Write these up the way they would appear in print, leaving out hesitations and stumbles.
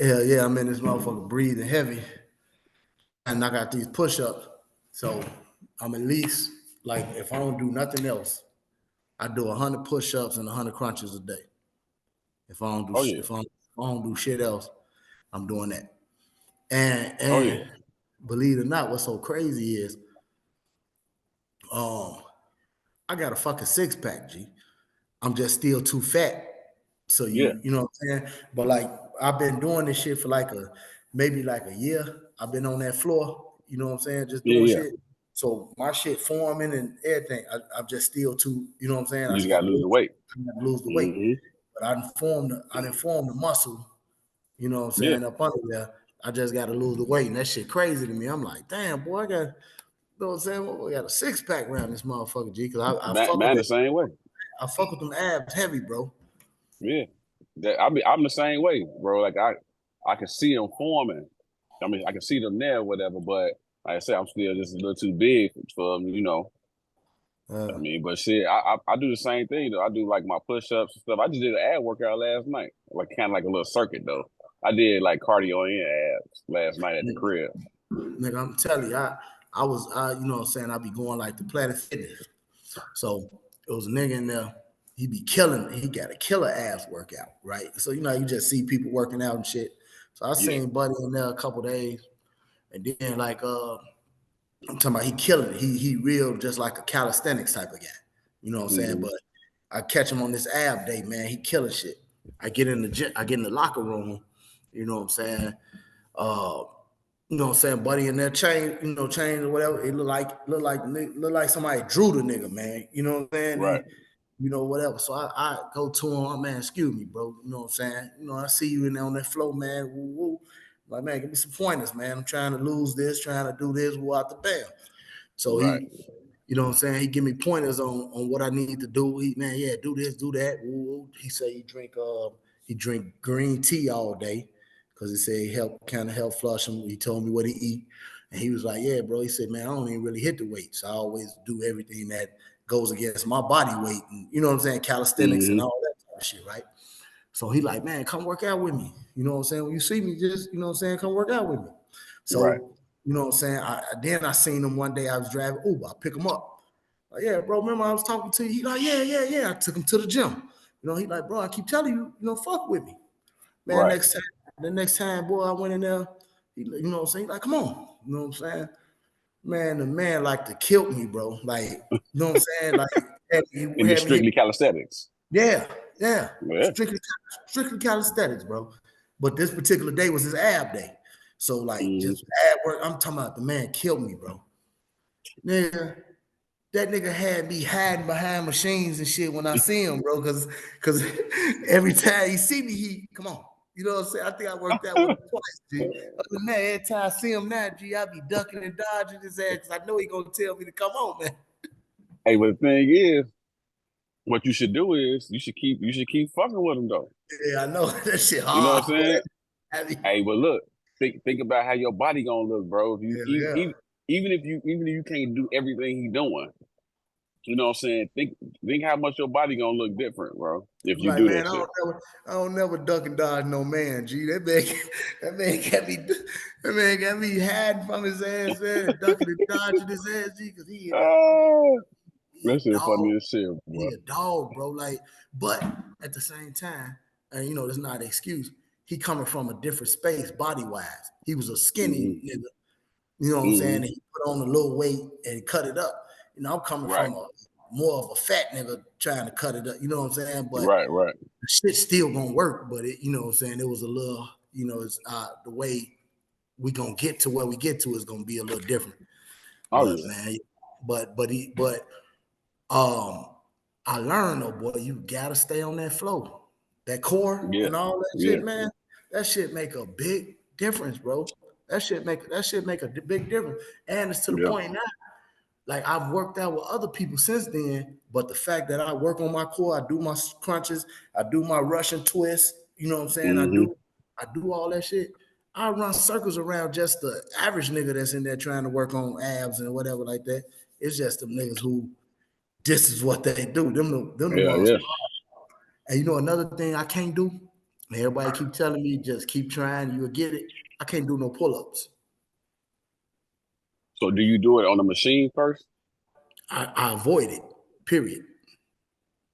Hell yeah, I'm in this motherfucker breathing heavy, and I got these push-ups. So I'm at least like if I don't do nothing else, I do 100 push-ups and 100 crunches a day. If I don't do Oh yeah. if I don't do shit else, I'm doing that. And Oh yeah. believe it or not, what's so crazy is um I got a fucking six pack, G. I'm just still too fat. So Yeah. you know what I'm saying? But like I've been doing this shit for like maybe like a year. I've been on that floor, you know what I'm saying, just Yeah. doing Yeah. shit. So my shit forming and everything. I'm just still too, you know what I'm saying? You I just just gotta gotta lose the weight. lose the weight. Mm-hmm. But I didn't form the muscle, you know what I'm Yeah. saying, up under there. I just gotta lose the weight. And that shit crazy to me. I'm like, damn, boy, I got, you know what I'm saying? Well, I got a six pack around this motherfucker, G, because Man, the same way. I fuck with them abs heavy, bro. Yeah. I'm the same way, bro. Like I can see them forming. I mean, I can see them there, whatever. But like I said, I'm still just a little too big for them, you know. I mean, but shit, I do the same thing though. I do like my push-ups and stuff. I just did an ab workout last night, like kind of like a little circuit though. I did like cardio and abs last night at the crib. Nigga, I'm telling you, you know what I'm saying, I be going like the Planet Fitness. So it was a nigga in there, he be killing, he got a killer abs workout, right? So you know, you just see people working out and shit. So I Yeah. seen Buddy in there a couple days, and then like I'm talking about he killing it. He real just like a calisthenics type of guy. You know what I'm saying? Mm-hmm. But I catch him on this ab day, man. He killing shit. I get in the gym, I get in the locker room, you know what I'm saying? Uh, you know what I'm saying, Buddy in there chain, chain or whatever. It look like somebody drew the nigga, man. You know what I'm saying? Right. Whatever. So I go to him, oh, man, excuse me, bro. You know what I'm saying? I see you in there on that floor, man. Woo, woo. Like, man, give me some pointers, man. I'm trying to lose this, trying to do this, woo out the bell. So Right. you know what I'm saying? He give me pointers on what I need to do. Man, yeah, do this, do that. Woo, woo. He say he drink green tea all day because he said he help flush him. He told me what he eat. And he was like, yeah, bro. He said, man, I don't even really hit the weights. I always do everything that goes against my body weight. And you know what I'm saying? Calisthenics and all that type of shit, right? So he like, man, come work out with me. You know what I'm saying? When you see me, just, you know what I'm saying, come work out with me. Right. So, you know what I'm saying? Then I seen him one day, I was driving Uber. I pick him up. Like, yeah, bro, remember I was talking to you? He like, yeah. I took him to the gym. He like, bro, I keep telling you, fuck with me. Man, Right. the next time, boy, I went in there, you know what I'm saying? Like, come on. You know what I'm saying? Man, the man like to kill me, bro. Like, you know what I'm saying? Like, he And it's had me hit. strictly calisthenics. Yeah. Yeah. Strictly calisthenics, bro. But this particular day was his ab day. So, like, just ab work. I'm talking about the man killed me, bro. Nigga, that nigga had me hiding behind machines and shit when I see him, bro. Cause every time he see me, he come on. You know what I'm saying? I think I worked out with him twice, G. Other than that, every time I see him now, G, I be ducking and dodging his ass because I know he gonna tell me to come on, man. Hey, but the thing is, what you should do is you should keep fucking with him though. Yeah, I know that shit You know what hard. I'm saying? Boy. Hey, but look, think about how your body gonna look, bro. If you Yeah. even if you can't do everything he doing, you know what I'm saying? Think how much your body gonna look different, bro, if you Like, do man, that shit. I don't never duck and dodge no man, G. That man got me hiding from his ass, man, ducking and dodging his ass, G, because Oh, he that a shit dog. funny as shit, He bro. a dog, bro. Like, but at the same time, and that's not an excuse. He coming from a different space, body wise. He was a skinny Mm-hmm. nigga. You know what I'm saying? And he put on a little weight and cut it up. I'm coming Right, from more of a fat nigga trying to cut it up. You know what I'm saying? But right. the shit still gonna work. But you know what I'm saying? It was a little, it's the way we gonna get to where we get to is gonna be a little different. Oh But yeah, man, I learned though, boy, you gotta stay on that flow, that core yeah, and all that yeah, shit, man. That shit make a big difference, bro. That shit make a big difference. And it's to the yeah. point now, like I've worked out with other people since then, but the fact that I work on my core, I do my crunches, I do my Russian twists, you know what I'm saying? Mm-hmm. I do all that shit. I run circles around just the average nigga that's in there trying to work on abs and whatever like that. It's just them niggas who this is what they do. Them the Yeah, ones. yeah. And another thing I can't do, Everybody keep telling me, just keep trying, you'll get it. I can't do no pull-ups. So do you do it on the machine first? I avoid it, period.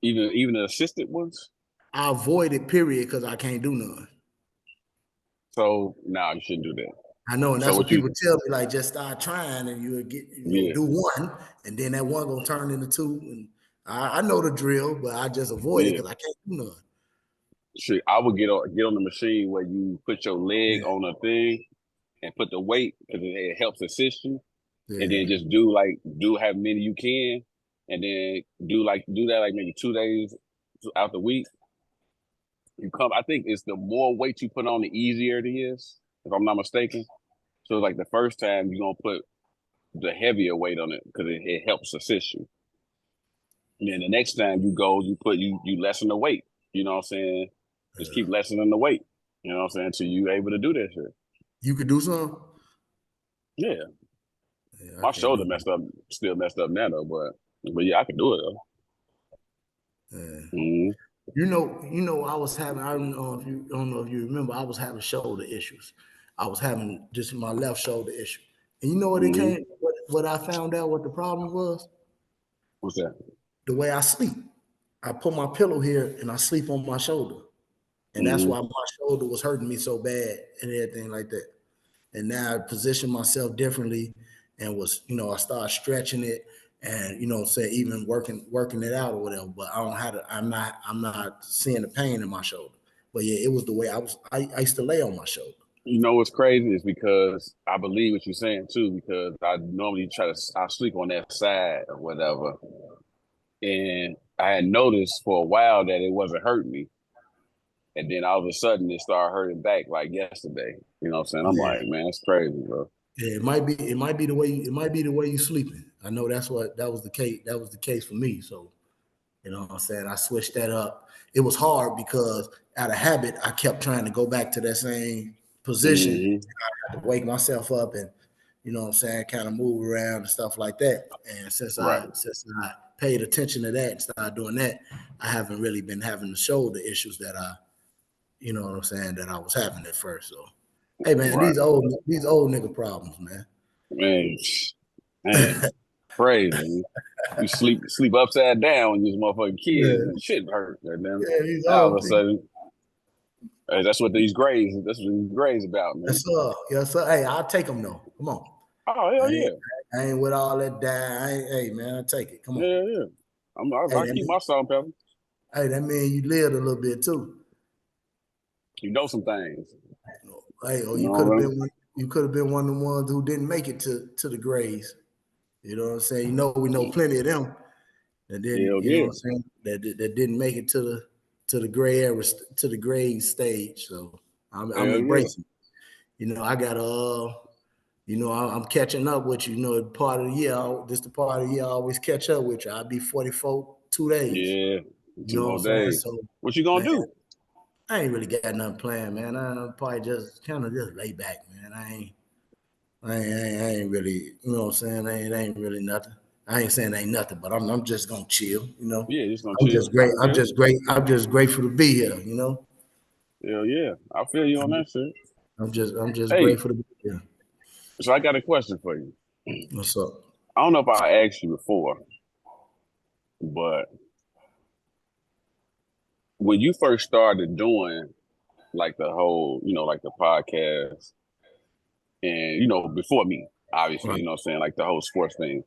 Even the assisted ones? I avoid it, period, because I can't do none. So you shouldn't do that. I know, and So that's what what you people tell me, like, just start trying and you'll get, yeah. do one, and then that one gonna turn into two. And I know the drill, but I just avoid it Yeah. because I can't do none. Shit, I would get on the machine where you put your leg Yeah, on a thing and put the weight because it helps assist you, and yeah, then just do how many you can, and then do that like maybe 2 days out the week. You come. I think it's the more weight you put on, the easier it is, if I'm not mistaken. So like the first time you're gonna put the heavier weight on it because it helps assist you. And then the next time you go, you lessen the weight. You know what I'm saying? Just keep lessening the weight. You know what I'm saying? Until you able to do that shit. you could do some. Yeah. Yeah, I My can't shoulder do still messed up now though, but yeah, I can do it though. that. Yeah. Mhm. I was having. I don't know if you remember. I was having shoulder issues. I was having just my left shoulder issue, and you know what it Mhm. came. What I found out what the problem was? What's that? The way I sleep. I put my pillow here and I sleep on my shoulder, and that's Mhm. why my shoulder was hurting me so bad and everything like that. And now I position myself differently, and I started stretching it, and say even working it out or whatever. But I don't have to. I'm not seeing the pain in my shoulder. But yeah, it was the way I was. I used to lay on my shoulder. You know what's crazy is because I believe what you're saying too, because I normally I sleep on that side or whatever. And I had noticed for a while that it wasn't hurting me. And then all of a sudden it started hurting back like yesterday. You know what I'm saying? I'm Yeah. like, man, it's crazy, bro. Yeah, it might be the way you sleeping. I know that was the case. That was the case for me. So what I'm saying? I switched that up. It was hard because out of habit, I kept trying to go back to that same position. Hmm. I had to wake myself up and, what I'm saying, kind of move around and stuff like that. And since Right. I paid attention to that and started doing that, I haven't really been having the shoulder issues that you know what I'm saying, that I was having at first. So, hey man, Right. these old nigga problems, man. Man, man, crazy. You sleep upside down when you're a motherfucking kid. Yeah, Shit hurt. Goddamn. yeah, these Now all of old a things. sudden, that's what these grades about, man. Yes, sir. Yes, sir. Hey, I'll take them though. Come on. Oh, I hell ain't, yeah. I ain't with all that hey man, I take it. Come on. Yeah, yeah. Hey, I keep my salt and pepper. that mean you lived a little bit too. You know some things. Hey, or You know what I mean? you could have been one of the ones who didn't make it to the grades. You know what I'm saying? We know plenty of them that didn't, Hell you know what yeah. I'm saying, that didn't make it to the gray area, to the grade stage. So I'm Hell yeah. embracing. I got I'm catching up with you. Part of the year, this the part of the year I always catch up with you. I'll be 44 2 days. Yeah. You 2 know what I'm more saying? days. So, What you gonna man, do? I ain't really got nothing planned, man. I probably just kind of just lay back, man. I ain't really, you know what I'm saying? Ain't really nothing. I ain't saying ain't nothing, but I'm just gonna chill. Yeah, just gonna I'm chill. just great. I I'm feel just great. I'm just grateful to be here. Hell yeah. I feel you on I'm, that shit. I'm just Hey, grateful to be here. so I got a question for you. What's up? I don't know if I asked you before, but when you first started doing like the whole, like the podcast and before me, obviously, Right. you know what I'm saying, like the whole sports thing.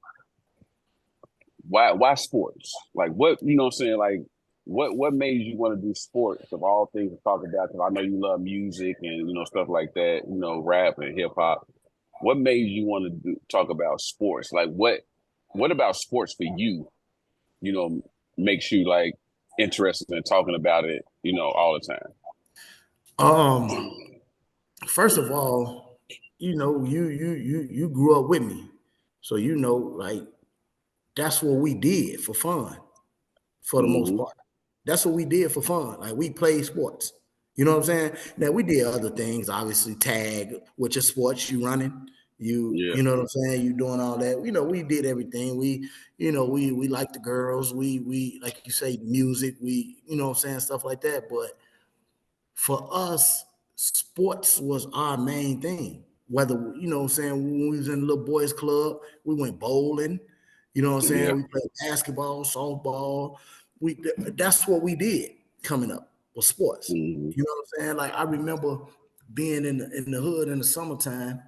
Why sports? Like what, you know what I'm saying, like what made you want to do sports of all things to talk about? Because I know you love music and stuff like that, rap and hip hop. What made you want to talk about sports? Like what about sports for you, you know, makes you like interested in talking about it, all the Um. time? First of all, you grew up with me, so like that's what we did for fun, for the most Hmm. part. That's what we did for fun. Like we played sports. You know what I'm saying? Now we did other things, obviously tag, which is sports, you running, Yeah. you know what I'm saying? You doing all that. We did everything. We like the girls, we like you say, music, we, you know what I'm saying, stuff like that. But for us, sports was our main thing. Whether, you know what I'm saying, when we was in the little boys club, we went bowling, you know what I'm saying? Yeah. We played basketball, softball. That's what we did coming up was sports. Mm-hmm. You know what I'm saying? Like I remember being in the hood in the summertime,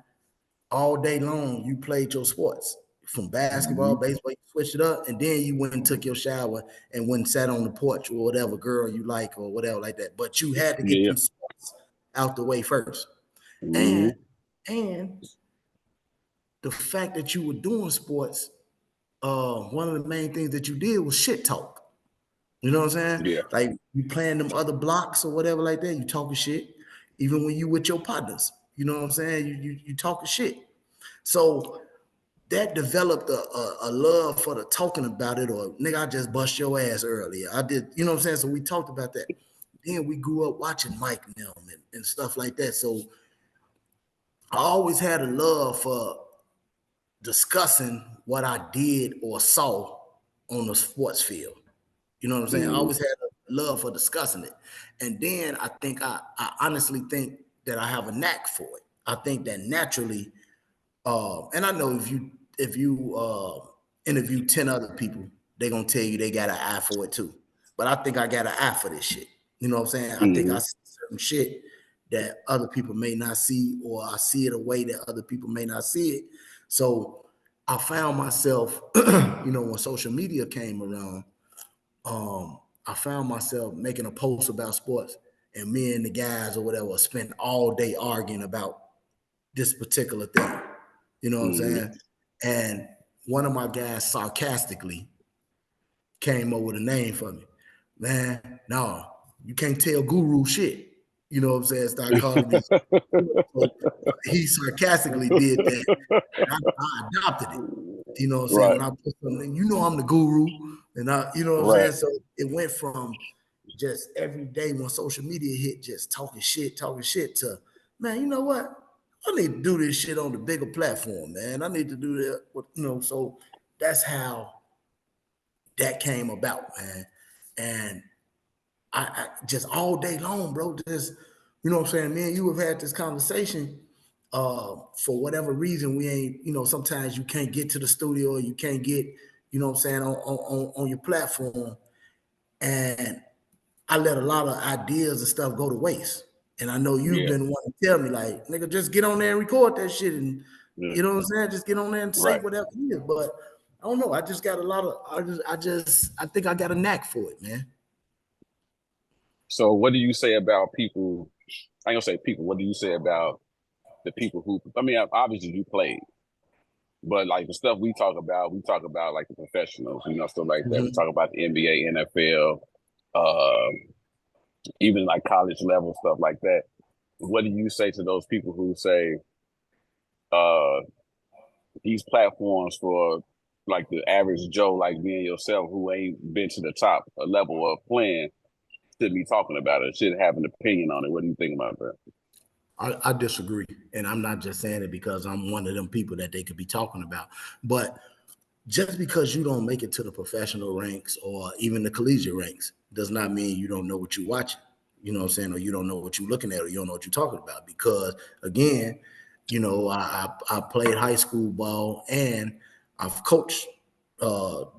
all day long, you played your sports. From basketball, Mm-hmm. baseball, you switched it up, and then you went and took your shower and went and sat on the porch or whatever girl you like or whatever like that. But you had to get Yeah. them sports out the way first. Mm-hmm. And the fact that you were doing sports, one of the main things that you did was shit talk. You know what I'm saying? Yeah. Like you playing them other blocks or whatever like that, you talking shit. Even when you with your partners, you know what I'm saying? You talking shit. So that developed a love for the talking about it, or nigga, I just bust your ass earlier. I did, you know what I'm saying? So we talked about that. Then we grew up watching Mike Nelm and stuff like that. So I always had a love for discussing what I did or saw on the sports field. You know what I'm saying? I Mm-hmm. always had a love for discussing it. And then I think I honestly think that I have a knack for it. I think that naturally, and I know if you interview 10 other people, they're gonna tell you they got an eye for it too. But I think I got an eye for this shit. You know what I'm saying? I think I Mm-hmm. see certain shit that other people may not see, or I see it a way that other people may not see it. So I found myself, when social media came around, I found myself making a post about sports, and me and the guys or whatever spent all day arguing about this particular thing. You know what I'm Mm-hmm. saying? And one of my guys sarcastically came up with a name for me. Man, no, you can't tell Guru shit. You know what I'm saying? Start calling me. So he sarcastically did that. I adopted it. You know what I'm saying? Right. When I put something, I'm the guru. And you know what I'm Right. saying? So it went from just every day when social media hit, just talking shit to, man, you know what? I need to do this shit on the bigger platform, man. I need to do that, so that's how that came about, man. And I just all day long, bro, just, you know what I'm saying? Me and you have had this conversation. For whatever reason, we ain't, sometimes you can't get to the studio, or you can't get, you know what I'm saying, on your platform. And I let a lot of ideas and stuff go to waste. And I know you've Yeah. been wanting to tell me, like, nigga, just get on there and record that shit. And Yeah. you know what I'm saying? Just get on there and say Right. whatever it is. But I don't know. I just got a lot of, I think I got a knack for it, man. So what do you say about people? I ain't gonna say people. What do you say about the people who? I mean, obviously you played, but like the stuff we talk about like the professionals, stuff like that. We talk about the NBA, NFL, even like college level stuff like that. What do you say to those people who say uh, these platforms for like the average Joe like me and yourself who ain't been to the top level of playing should be talking about it, should have an opinion on it? What do you think about that? I disagree. And I'm not just saying it because I'm one of them people that they could be talking about. But just because you don't make it to the professional ranks or even the collegiate ranks does not mean you don't know what you're watching. You know what I'm saying? Or you don't know what you're looking at, or you don't know what you're talking about. Because again, I played high school ball and I've coached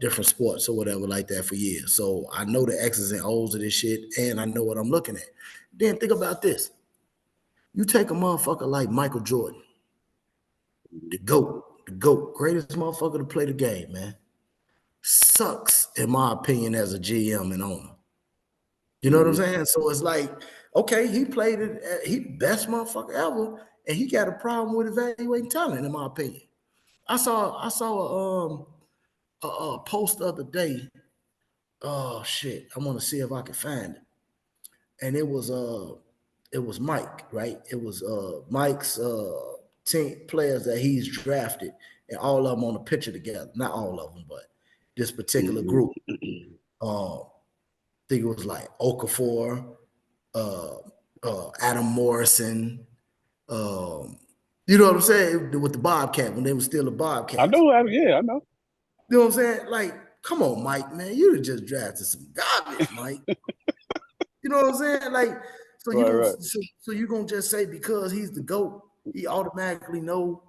different sports or whatever like that for years. So I know the X's and O's of this shit, and I know what I'm looking at. Then think about this. You take a motherfucker like Michael Jordan, the GOAT, greatest motherfucker to play the game, man. Sucks, in my opinion, as a GM and owner. You know what I'm Mm-hmm. saying? So it's like, okay, he played it, he best motherfucker ever, and he got a problem with evaluating talent, in my opinion. I saw a post the other day. Oh shit, I want to see if I can find it. And it was Mike, right? It was Mike's team players that he's drafted, and all of them on the picture together. Not all of them, but this particular group. I think it was like Okafor, uh, Adam Morrison. You know what I'm saying? With the Bobcat, when they were still the I Bobcats. know. Yeah, I know. You know what I'm saying? Like, come on, Mike, man. You just drafted some garbage, Mike. You know what I'm saying? Like, So you gonna so you gonna just say because he's the GOAT, he automatically know,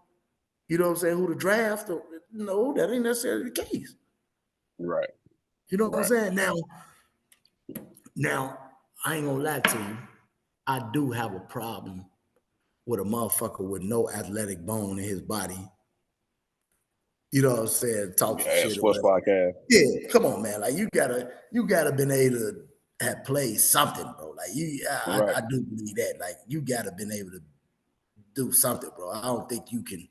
you know what I'm saying, who to draft? Or, no, that ain't necessarily the case. Right. You know what I'm saying? Now, I ain't gonna lie to you. I do have a problem with a motherfucker with no athletic bone in his body. You know what I'm saying? Talk some shit. Sports podcast. Yeah, come on, man. Like you gotta been able to have played something, bro. Like I do believe that. Like you gotta been able to do something, bro. I don't think you can,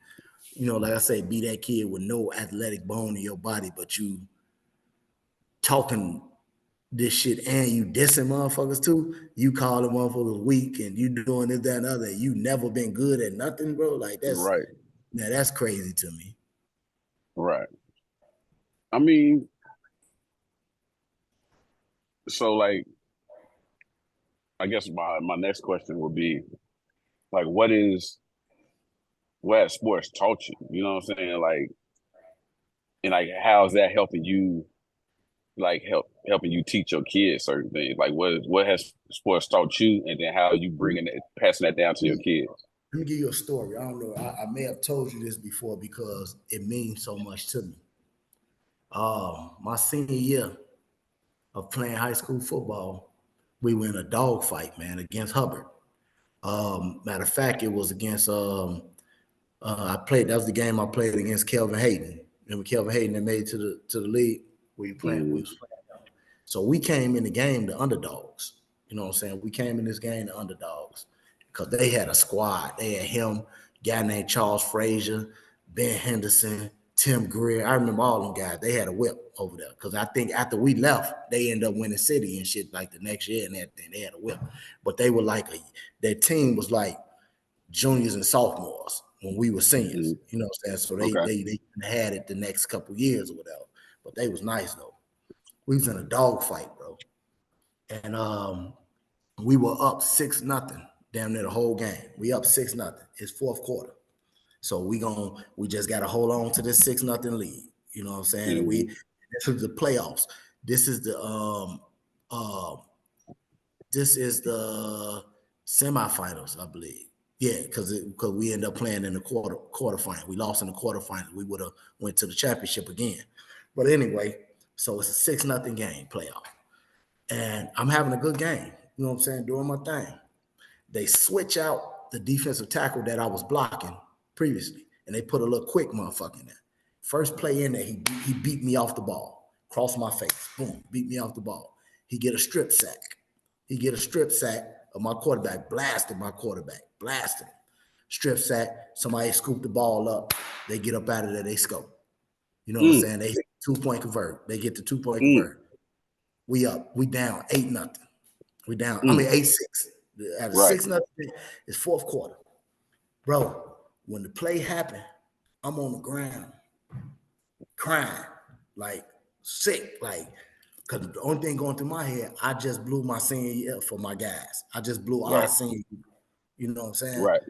you know, like I say, be that kid with no athletic bone in your body, but you talking this shit and you dissing motherfuckers too. You calling motherfuckers weak and you doing this, that, and other. You never been good at nothing, bro. Like that's now that's crazy to me. Right. I mean, so like, I guess my next question would be, like, what has sports taught you? You know what I'm saying? Like, and like, how's that helping you? Like, helping you teach your kids certain things. Like, what has sports taught you, and then how are you passing that down to your kids? Let me give you a story. I don't know. I may have told you this before because it means so much to me. My senior year of playing high school football, we were in a dog fight, man, against Hubbard. Matter of fact, it was against that was the game I played against Kelvin Hayden. Remember Kelvin Hayden that made it to the league? We was playing. So we came in the game the underdogs. You know what I'm saying? We came in this game the underdogs because they had a squad. They had him, guy named Charles Frazier, Ben Henderson, Tim Greer. I remember all them guys. They had a whip over there because I think after we left, they ended up winning city and shit like the next year and everything. They had a whip, but they were like their team was like juniors and sophomores when we were seniors. You know what I'm saying? So they had it the next couple years or whatever. But they was nice though. We was in a dog fight, bro, and we were up 6-0 damn near the whole game. We up 6-0. It's fourth quarter. So we just gotta hold on to this 6-0 lead. You know what I'm saying? And this is the playoffs. This is the semifinals, I believe. Yeah, because we end up playing in the quarterfinal. We lost in the quarterfinal. We would have went to the championship again. But anyway, so it's a 6-0 game playoff. And I'm having a good game. You know what I'm saying? Doing my thing. They switch out the defensive tackle that I was blocking previously, and they put a little quick motherfucker in there. First play in there, he beat me off the ball. Crossed my face. Boom, beat me off the ball. He get a strip sack. Of my quarterback. Blasted my quarterback. Blasted him. Strip sack. Somebody scooped the ball up. They get up out of there. They scope. You know what I'm saying? They hit 2-point convert. They get the 2-point convert. We up. We down 8-0. We down. 8-6. At a 6-0, it's fourth quarter. Bro, when the play happened, I'm on the ground crying, like sick, like, because the only thing going through my head, I just blew my senior year for my guys. I just blew our senior year. You know what I'm saying? Right.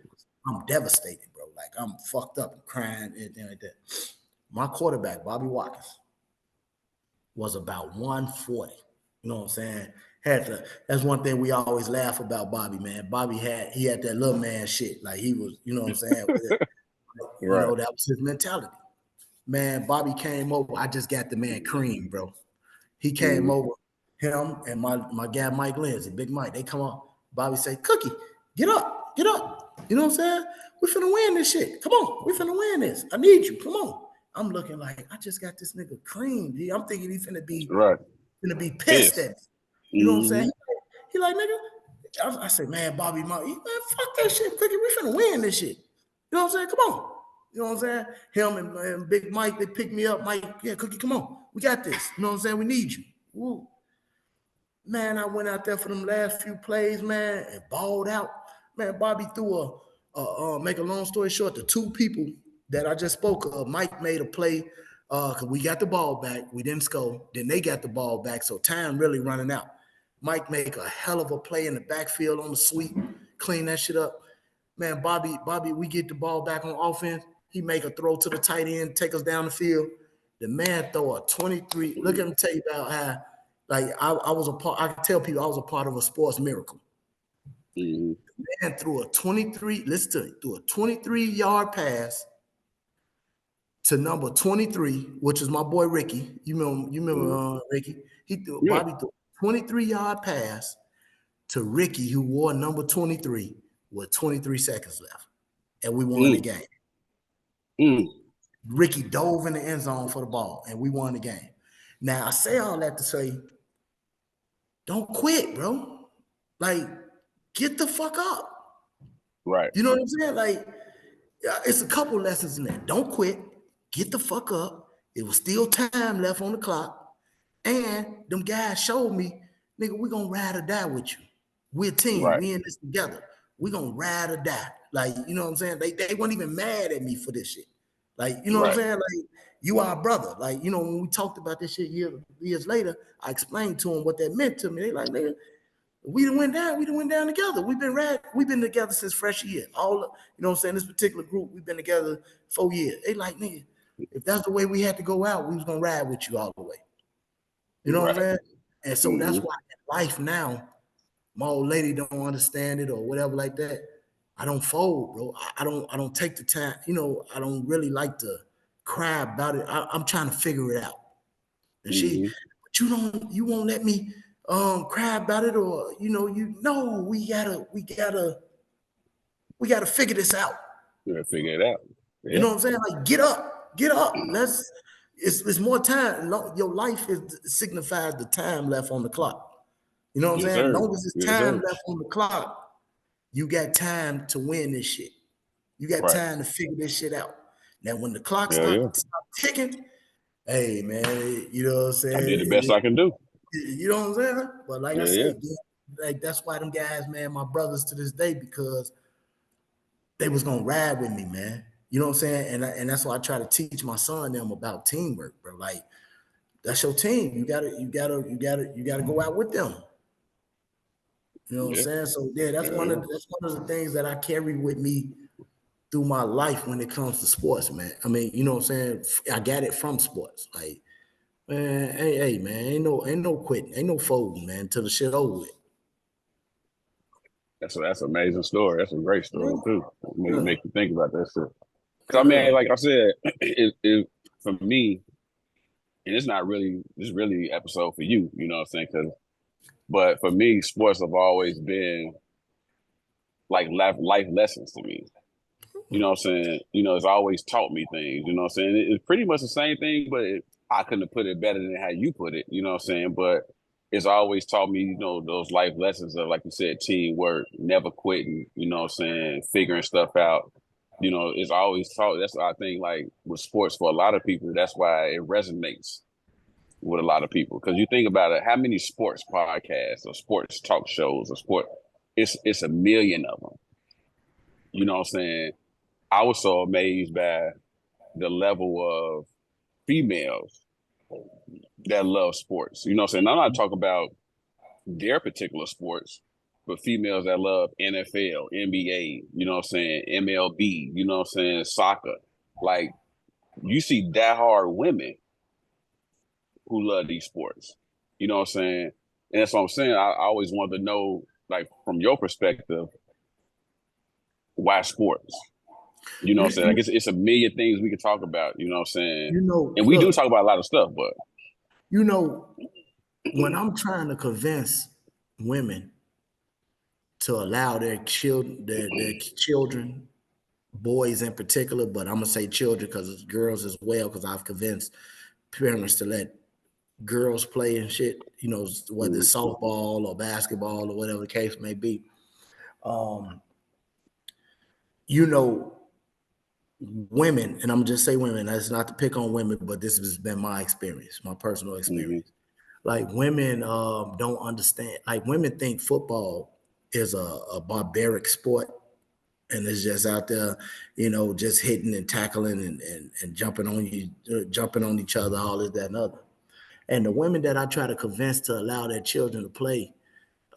I'm devastated, bro. Like, I'm fucked up and crying, anything like that. My quarterback, Bobby Watkins, was about 140. You know what I'm saying? That's one thing we always laugh about Bobby, man. Bobby had that little man shit. Like he was, you know what I'm saying? You know, that was his mentality. Man, Bobby came over. I just got the man cream, bro. He came over, him and my guy Mike Lindsay, Big Mike, they come on. Bobby say, Cookie, get up. You know what I'm saying? We finna win this shit. Come on, we finna win this. I need you. Come on. I'm looking like I just got this nigga cream. Dude. I'm thinking he's finna be pissed at me. You know what I'm saying? He like, nigga. I said, man, Bobby, man, fuck that shit, Cookie. We finna win this shit. You know what I'm saying? Come on. You know what I'm saying? Him and Big Mike, they picked me up. Mike, yeah, Cookie, come on. We got this. You know what I'm saying? We need you. Woo. Man, I went out there for them last few plays, man, and balled out. Man, Bobby threw make a long story short, the two people that I just spoke of, Mike made a play because we got the ball back. We didn't score. Then they got the ball back, so time really running out. Mike make a hell of a play in the backfield on the sweep, clean that shit up. Man, Bobby, we get the ball back on offense. He make a throw to the tight end, take us down the field. The man throw a 23. Look at him tell you about how, like, I was a part. I can tell people I was a part of a sports miracle. Mm-hmm. Man threw a 23, listen to it, threw a 23-yard pass to number 23, which is my boy Ricky. You remember Ricky? Yeah. Bobby threw a 23-yard pass to Ricky, who wore number 23, with 23 seconds left. And we won the game. Ricky dove in the end zone for the ball, and we won the game. Now, I say all that to say, don't quit, bro. Like, get the fuck up. Right. You know what I'm saying? Like, it's a couple lessons in there. Don't quit. Get the fuck up. It was still time left on the clock. And them guys showed me, nigga, we gonna ride or die with you. We're a team. Right. We in this together. We gonna ride or die. Like, you know what I'm saying? They weren't even mad at me for this shit. Like, you know what I'm saying? Like, you are a brother. Like, you know, when we talked about this shit years later, I explained to them what that meant to me. They like, nigga, we done went down together. We've been together since freshman year. All, you know what I'm saying? This particular group, we've been together 4 years. They like, nigga, if that's the way we had to go out, we was gonna ride with you all the way. You know what I'm saying? And so that's why in life now, my old lady don't understand it or whatever like that. I don't fold, bro. I don't take the time. You know, I don't really like to cry about it. I'm trying to figure it out. And but you won't let me cry about it, or we gotta figure this out. You gotta figure it out. Yeah. You know what I'm saying? Like, get up. It's more time. Your life signifies the time left on the clock. You know what I'm saying? As long as it's time left on the clock, you got time to win this shit. You got time to figure this shit out. Now, when the clock starts ticking, hey, man, you know what I'm saying? I did the best I can do. You know what I'm saying? But like I said, like that's why them guys, man, my brothers to this day, because they was gonna ride with me, man. You know what I'm saying? And that's why I try to teach my son them about teamwork, bro. Like, that's your team. You gotta go out with them. You know what I'm saying? So that's one of the things that I carry with me through my life when it comes to sports, man. I mean, you know what I'm saying? I got it from sports. Like, man, hey, man, ain't no quitting, ain't no folding, man, until the shit over with. That's an amazing story. That's a great story too. Make you think about that shit. Cause I mean, like I said, it for me, and it's really episode for you. You know what I'm saying? But for me, sports have always been like life lessons to me. You know what I'm saying? You know, it's always taught me things. You know what I'm saying? It's pretty much the same thing, but I couldn't have put it better than how you put it. You know what I'm saying? But it's always taught me, you know, those life lessons of, like you said, teamwork, never quitting. You know what I'm saying? Figuring stuff out. You know, it's always taught. That's why I think, like with sports, for a lot of people, that's why it resonates with a lot of people. Because you think about it, how many sports podcasts or sports talk shows or it's a million of them. You know what I'm saying? I was so amazed by the level of females that love sports. You know what I'm saying? I'm not talking about their particular sports, but females that love NFL, NBA, you know what I'm saying, MLB, you know what I'm saying, soccer. Like, you see diehard women who love these sports. You know what I'm saying? And that's what I'm saying. I always wanted to know, like, from your perspective, why sports? You know what I'm saying? Like, it's a million things we can talk about, you know what I'm saying? You know, and we do talk about a lot of stuff, but you know, when I'm trying to convince women to allow their children, boys in particular, but I'm gonna say children because it's girls as well, because I've convinced parents to let girls play and shit, you know, whether it's softball or basketball or whatever the case may be. You know, women, and I'm just say women, that's not to pick on women, but this has been my experience, my personal experience. Like, women don't understand. Like, women think football is a barbaric sport, and it's just out there, you know, just hitting and tackling and jumping on you, jumping on each other, all this, that, and other. And the women that I try to convince to allow their children to play,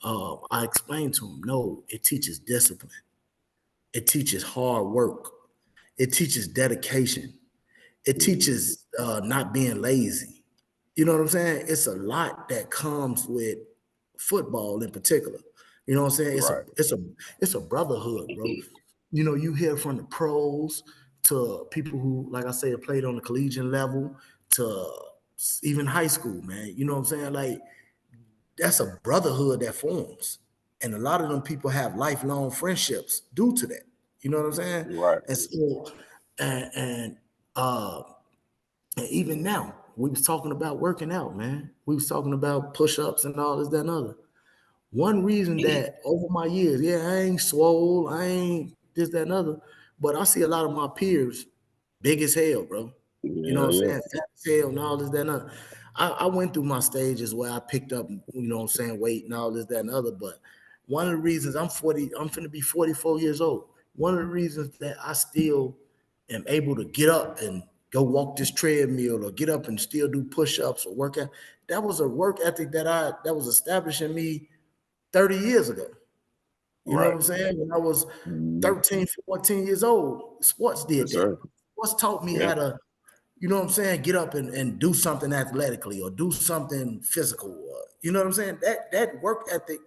I explain to them, no, it teaches discipline. It teaches hard work. It teaches dedication. It teaches not being lazy. You know what I'm saying? It's a lot that comes with football in particular. You know what I'm saying? Right. It's a brotherhood, bro. You know, you hear from the pros to people who, like I said, played on the collegiate level to even high school, man. You know what I'm saying? Like that's a brotherhood that forms. And a lot of them people have lifelong friendships due to that. You know what I'm saying? Right. And so, and, and uh and even now, we was talking about working out, man. We was talking about push-ups and all this, that, and other. One reason that over my years, yeah, I ain't swole, I ain't this, that, and other, but I see a lot of my peers big as hell, bro. You know Yeah, what I'm yeah. saying? Fat as hell and all this, that, and other. I went through my stages where I picked up, you know what I'm saying, weight and all this, that, and other. But one of the reasons I'm finna be 44 years old. One of the reasons that I still am able to get up and go walk this treadmill or get up and still do push-ups or work out, that was a work ethic that was established in me 30 years ago. You know what Right. I'm saying? When I was Mhm. 13, 14 years old, sports did Yes, that. sir. Sports taught me Yeah. how to, you know what I'm saying, get up and do something athletically or do something physical. You know what I'm saying? That work ethic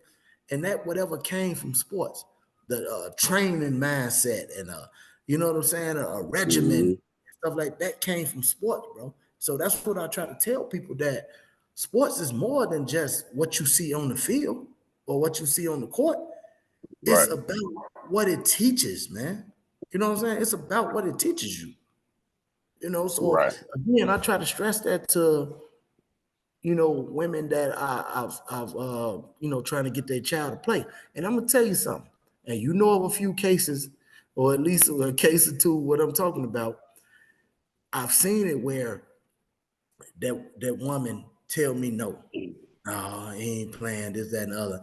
and that whatever came from sports, the training mindset and you know what I'm saying, a regimen, Hmm. stuff like that came from sports, bro. So that's what I try to tell people that sports is more than just what you see on the field or what you see on the court. It's Right. about what it teaches, man. You know what I'm saying? It's about what it teaches you. You know, so Right. again, I try to stress that to women that I've trying to get their child to play. And I'm gonna tell you something. And you know of a few cases, or at least a case or two, what I'm talking about. I've seen it where that woman tell me no. No, he ain't playing this, that, and the other.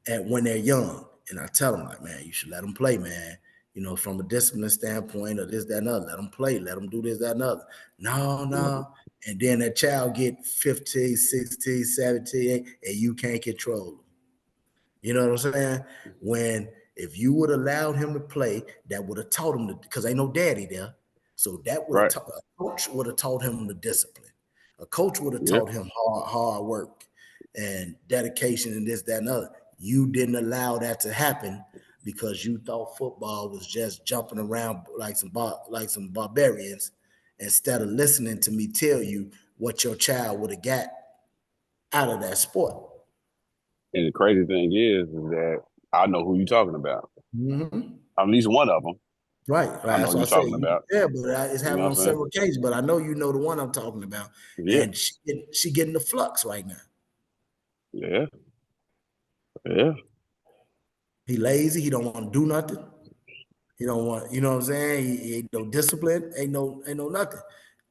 And when they're young, and I tell them like, man, you should let them play, man. You know, from a discipline standpoint, or this, that, and other. Let them play. Let them do this, that, and other. No, Mhm. no. And then that child get 15, 16, 17, and you can't control them. You know what I'm saying? When if you would allowed him to play, that would have taught him to, because ain't no daddy there. So that would have Right. taught a coach would have taught him the discipline. A coach would have Yeah. taught him hard work and dedication and this, that, and other. You didn't allow that to happen because you thought football was just jumping around like some barbarians instead of listening to me tell you what your child would have got out of that sport. And the crazy thing is that I know who you're talking about. Mhm. At least one of them. Right, right. I know That's who what I you're say. talking about. Yeah, but it's You know happened what on I'm saying? several occasions. But I know you know the one I'm talking about, Yeah. and she getting the flux right now. Yeah. Yeah. He lazy. He don't want to do nothing. He don't want. You know what I'm saying? He ain't no discipline. Ain't no nothing.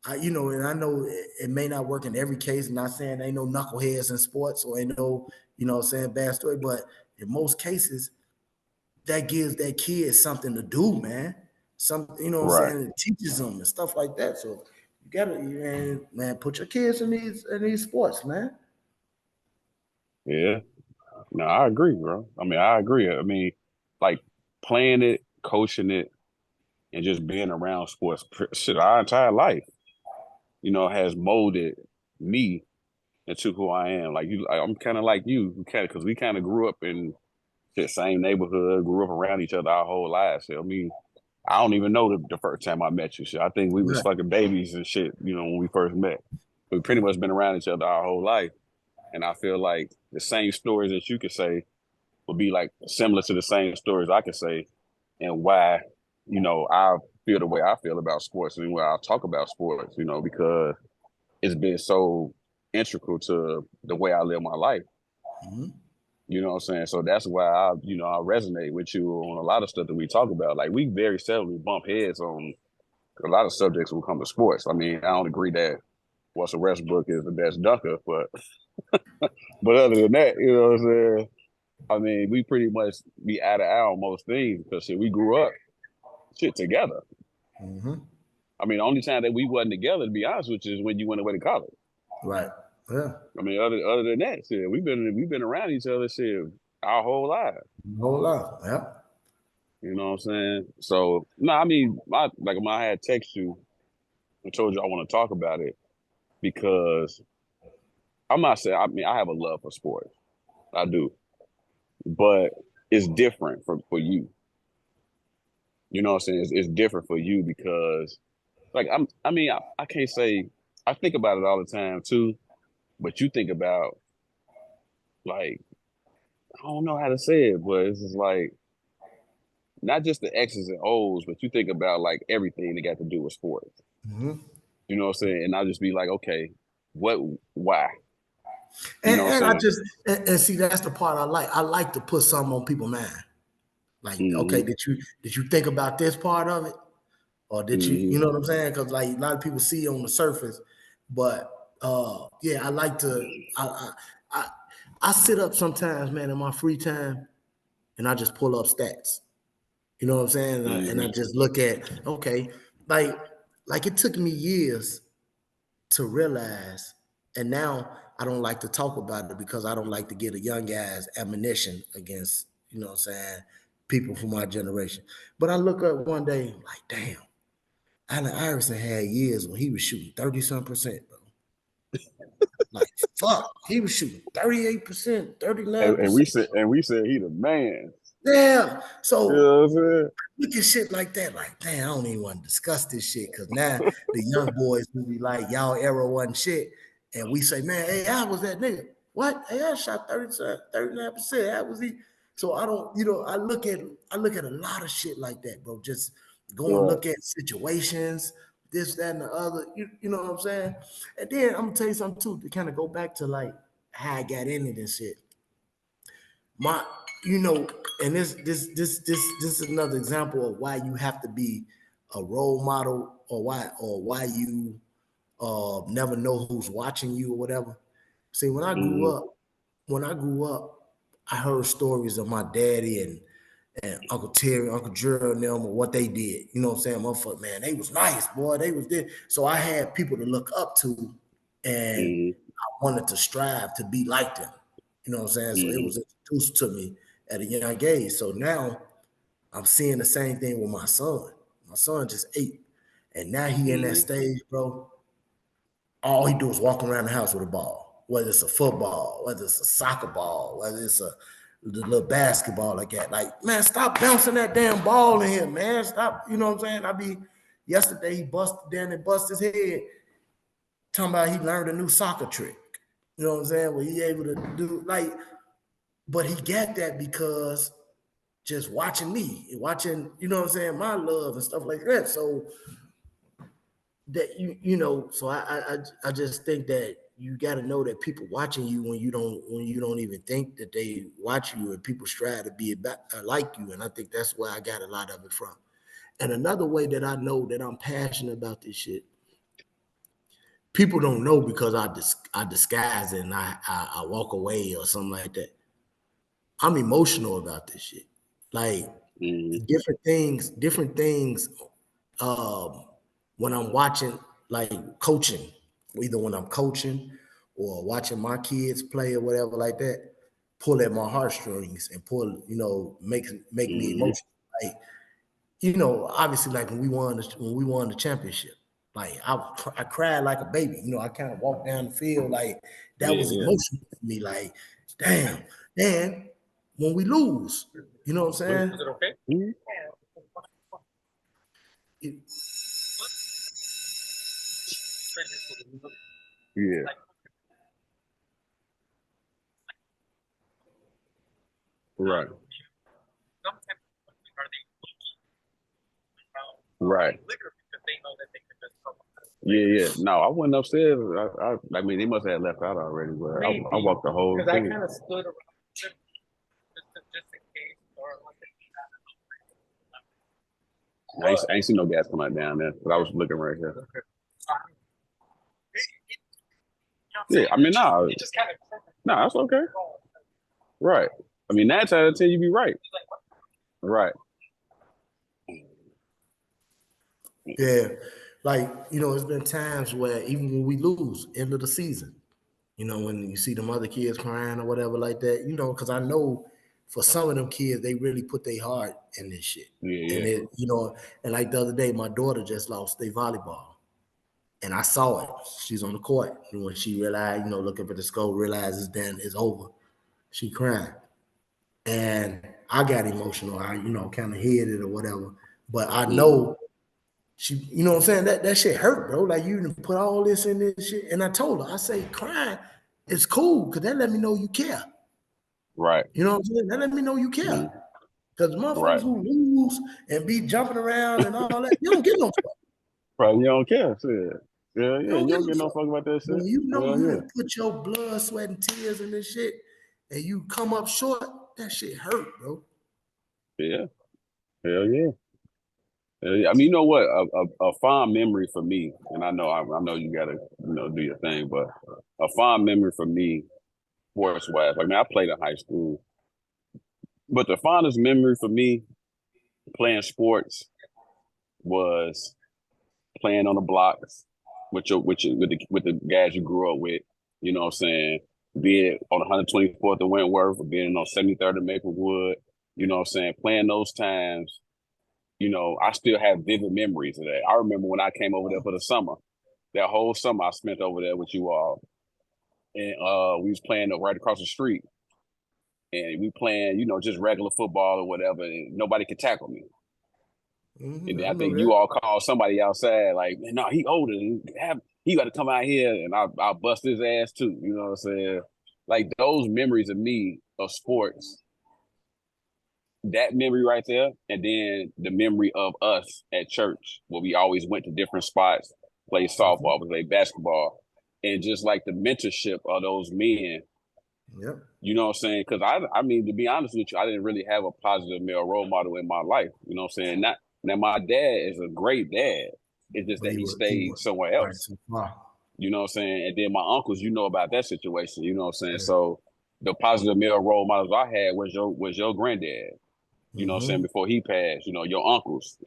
And I know it may not work in every case. I'm not saying ain't no knuckleheads in sports or ain't no, what I'm saying, bad story. But in most cases, that gives that kid something to do, man. Some, what I'm Right. saying, it teaches them and stuff like that. So you gotta, man, put your kids in these sports, man. Yeah. No, I agree, bro. I mean, I agree. I mean, like playing it, coaching it, and just being around sports, shit, our entire life, has molded me into who I am. Like you, I'm kind of like you, kind of because we kind of grew up in the same neighborhood, grew up around each other our whole lives. So, I mean, I don't even know the first time I met you. Shit, I think we was Right. fucking babies and shit, when we first met. We pretty much been around each other our whole life, and I feel like the same stories that you could say would be like similar to the same stories I could say, and why, I feel the way I feel about sports and why I talk about sports, because it's been so integral to the way I live my life. Mhm. You know what I'm saying? So that's why I resonate with you on a lot of stuff that we talk about. Like we very seldom bump heads on a lot of subjects when it comes to sports. I mean, I don't agree that Russell Westbrook is the best dunker, but other than that, you know what I'm saying? I mean, we pretty much be eye to eye on most things because shit, we grew up shit together. Mhm. I mean, the only time that we wasn't together, to be honest with you, is when you went away to college. Right. Yeah. I mean, other than that, shit, we've been around each other shit our whole life. A whole lot. Yeah. You know what I'm saying? So no, I mean, like when I had text you, I told you I want to talk about it because I'm not saying. I mean, I have a love for sports, I do, but it's different for you. You know what I'm saying? It's different for you because like I can't say I think about it all the time too, but you think about like I don't know how to say it, but it's just like not just the X's and O's, but you think about like everything that got to do with sports. Mhm. You know what I'm saying? And I'll just be like, okay, why? You And, know what and I'm I saying? just and see that's the part I like. I like to put something on people's mind. Like, okay, Hmm. did you think about this part of it? Or did you Hmm. know what I'm saying? Because like a lot of people see on the surface, but yeah, I like to I I sit up sometimes, man, in my free time, and I just pull up stats. You know what I'm saying? And I Hmm. just look at okay, like like it took me years to realize, and now I don't like to talk about it because I don't like to get a young guy's ammunition against, you know what I'm saying, people from my generation. But I look up one day, like, damn, Allen Iverson had years when he was shooting 30 some percent, bro. Like, fuck, he was shooting 38%, And 39%. we said he the man. Yeah. You So know what I'm saying? look at shit like that. Like, damn, I don't even want to discuss this shit because now the young boys will be like, y'all era wasn't shit. And we say, man, hey, I was that nigga. What? Hey, I shot 39%. How was he? So I don't, I look at a lot of shit like that, bro. Just go and Right. look at situations, this, that, and the other. You know what I'm saying? And then I'm gonna tell you something too, to kind of go back to like how I got into this shit. My you know and this is another example of why you have to be a role model, or why you never know who's watching you or whatever. See, Hmm. when I grew up, I heard stories of my daddy and Uncle Terry, Uncle Gerald and them, or what they did. You know what I'm saying? Motherfucker, man, they was nice, boy. They was there. So I had people to look up to, and Hmm. I wanted to strive to be like them. You know what I'm saying? So it Hmm. was introduced to me at a young age. So now I'm seeing the same thing with my son. My son just 8. And now he in that Hmm. stage, bro. All he do is walk around the house with a ball, whether it's a football, whether it's a soccer ball, whether it's a little basketball like that. Like, man, stop bouncing that damn ball in here, man. Stop, you know what I'm saying? Yesterday he busted down and bust his head, talking about he learned a new soccer trick. You know what I'm saying? Where he able to do like, but he got that because just watching me, watching, you know what I'm saying, my love and stuff like that. So that so I just think that you got to know that people watching you when you don't even think that they watch you, and people strive to be like you, and I think that's where I got a lot of it from. And another way that I know that I'm passionate about this shit, people don't know because I disguise it and I walk away or something like that. I'm emotional about this shit. Like Hmm. different things. Um, when I'm watching, like coaching, either when I'm coaching or watching my kids play or whatever like that, pull at my heartstrings and make me Hmm. emotional. Like, obviously, like when we won the championship, like I cried like a baby. I kind of walked down the field like that Yeah, was yeah. emotional for me. Like, damn. And when we lose, you know what I'm Is saying? it okay? Mhm. It- Yeah. Right. Right. Yeah, yeah. No, I went upstairs. I mean, they must have left out already, but I walked the whole thing. I ain't seen no gas come out down there, but I was looking right here. Yeah, I mean, nah, that's okay. Right. I mean, 9 times out of 10, you be right. Right. Yeah, like it's been times where even when we lose, end of the season, when you see them other kids crying or whatever like that, because I know for some of them kids, they really put their heart in this shit. Yeah, And yeah. and like the other day, my daughter just lost their volleyball. And I saw it. She's on the court. And when she realized, look up at the score, realizes then it's over. She cried. And I got emotional. I, kind of hid it or whatever. But I know she, you know what I'm saying? That shit hurt, bro. Like you put all this in this shit. And I told her, I say, crying is cool because that let me know you care. Right. You know what I'm saying? That let me know you care. Because motherfuckers Right. who lose and be jumping around and all that, you don't get no fuck. Probably you don't care. Shit. Yeah, You yeah. don't You get don't no get no fuck. fuck about that shit. When you know Hell you yeah. done put your blood, sweat, and tears in this shit, and you come up short, that shit hurt, bro. Yeah. Hell yeah. I mean, you know what? A fond memory for me, and I know you gotta do your thing, but a fond memory for me, sports wise. Like, man, I played in high school, but the fondest memory for me playing sports was playing on the blocks with the guys you grew up with. You know what I'm saying? Being on 124th of Wentworth or being on 73rd of Maplewood. You know what I'm saying? Playing those times. I still have vivid memories of that. I remember when I came over there for the summer. That whole summer I spent over there with you all, and we was playing right across the street, and we playing, just regular football or whatever, and nobody could tackle me. And I I know think that. you all called somebody outside, like, man, no, he older. He got to come out here, and I'll bust his ass too. You know what I'm saying? Like those memories of me of sports, that memory right there, and then the memory of us at church where we always went to different spots, played softball, we played basketball, and just like the mentorship of those men. Yep. You know what I'm saying? Because I mean, to be honest with you, I didn't really have a positive male role model in my life. You know what I'm saying? Now my dad is a great dad. It's just But that he he stayed was somewhere right else. too far. You know what I'm saying? And then my uncles, about that situation. You know what I'm saying? Yeah. So the positive male role models I had was your granddad. You know what I'm saying? Before he passed, your uncles,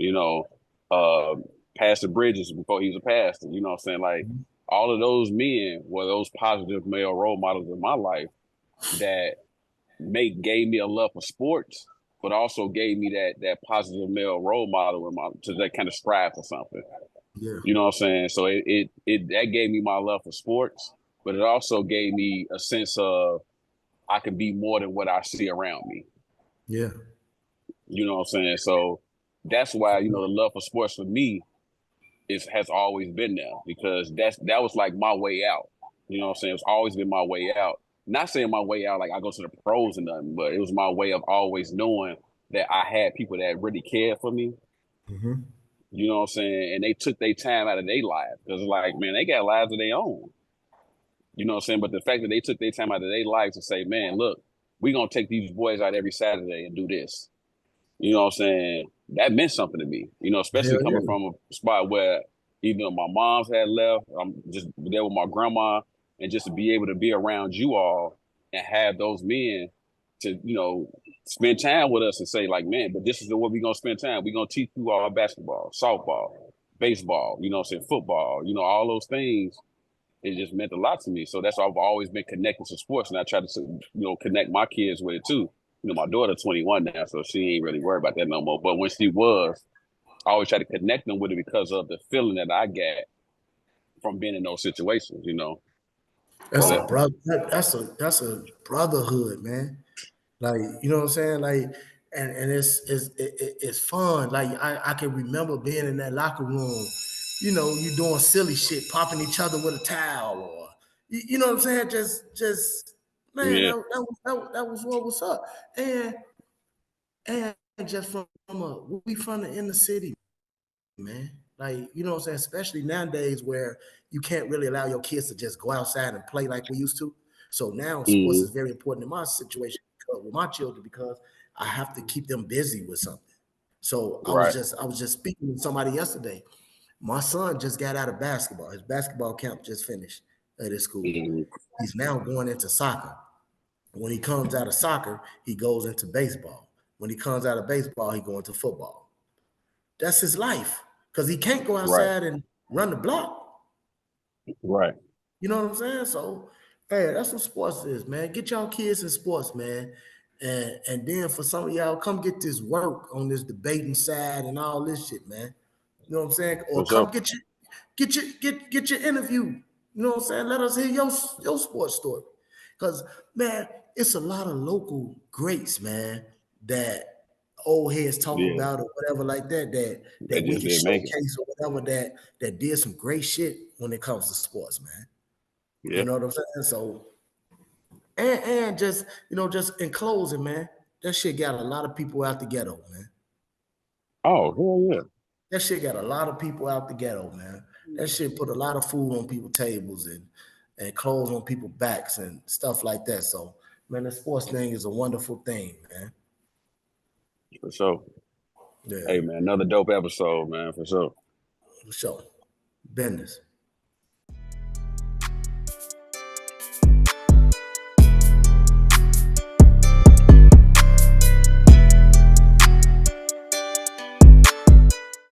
Pastor Bridges before he was a pastor. You know what I'm saying? Like all of those men were those positive male role models in my life that gave me a love for sports, but also gave me that positive male role model to that kind of strive for something. Yeah. You know what I'm saying? So it that gave me my love for sports, but it also gave me a sense of I can be more than what I see around me. Yeah. You know what I'm saying? So that's why, the love for sports for me has always been there, because that was like my way out. You know what I'm saying? It's always been my way out. Not saying my way out like I go to the pros and nothing, but it was my way of always knowing that I had people that really cared for me. You know what I'm saying? And they took their time out of their life, because like, man, they got lives of their own. You know what I'm saying? But the fact that they took their time out of their lives to say, man, look, we're going to take these boys out every Saturday and do this. You know what I'm saying? That meant something to me, especially Hell coming yeah. from a spot where even my mom's had left. I'm just there with my grandma, and just to be able to be around you all and have those men to, spend time with us and say, like, man, but this is the way we're going to spend time. We're going to teach you all basketball, softball, baseball, football, all those things. It just meant a lot to me. So that's why I've always been connected to sports, and I try to, connect my kids with it too. My daughter's 21 now, so she ain't really worried about that no more. But when she was, I always try to connect them with it because of the feeling that I get from being in those situations. That's So a brother. That's a brotherhood, man. Like, you know what I'm saying? Like, and it's fun. Like I can remember being in that locker room, you doing silly shit, popping each other with a towel, or you know what I'm saying? Just man, yeah, that was what was up. And just we from the inner city, man. Like, you know what I'm saying? Especially nowadays where you can't really allow your kids to just go outside and play like we used to. So now sports is very important in my situation with my children, because I have to keep them busy with something. So right. I was just speaking to somebody yesterday. My son just got out of basketball. His basketball camp just finished at his school. He's now going into soccer. When he comes out of soccer, he goes into baseball. When he comes out of baseball, he goes into football. That's his life, because he can't go Right, outside and run the block. right. You know what I'm saying? So, hey, that's what sports is, man. Get y'all kids in sports, man. And then for some of y'all, come get this work on this debating side and all this shit, man. You know what I'm saying? Or For come sure. get your interview. You know what I'm saying? Let us hear your sports story. Because, man, it's a lot of local greats, man, that old heads talk Yeah. about or whatever like that, They that we just can didn't make it. showcase or whatever that did some great shit when it comes to sports, man. Yeah. You know what I'm saying? So and just just in closing, man, that shit got a lot of people out the ghetto, man. Oh, hell yeah. That shit got a lot of people out the ghetto, man. That shit put a lot of food on people's tables and clothes on people's backs and stuff like that. So, man, the sports thing is a wonderful thing, man. For sure. Yeah, Hey man, another dope episode, man, for sure. for sure. Business.